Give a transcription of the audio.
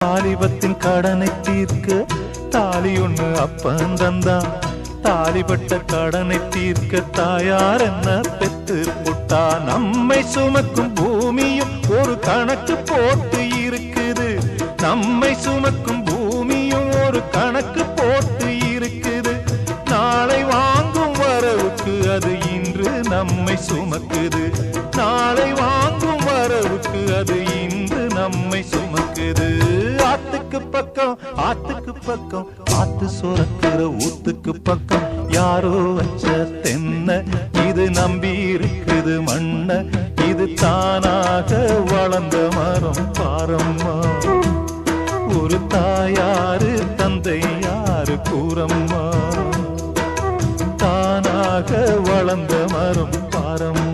வாலிபத்தின் கடனை தீர்க்க தாலி ஒண்ணு அப்பன் தந்தான். தாலிபட்ட கடனை தீர்க்க தாயார் என்ன பெத்து புட்டா. நம்மை சுமக்கும் பூமியும் ஒரு கணக்கு போட்டு இருக்குது. நம்மை சுமக்கும் பூமியும் ஒரு கணக்கு போட்டு இருக்குது. நாளை வாங்கும் வரவுக்கு அது இன்று நம்மை சுமக்குது. நாளை வாங்கும் வரவுக்கு அது இன்று நம்மை சுமக்குது. ஆத்துக்கு பக்கம் ஆத்துக்கு பக்கம் ஆத்து சுரக்கிற ஊத்துக்கு பக்கம் யாரோ வச்ச தென்ன இது நம்பி இருக்குது மண்ண. இது தானாக வளர்ந்த மரம் பாரம்மா. ஒரு தாயாரு தந்தை யாரு கூறம்மா. தானாக வளர்ந்த மரம் பாரம்மா.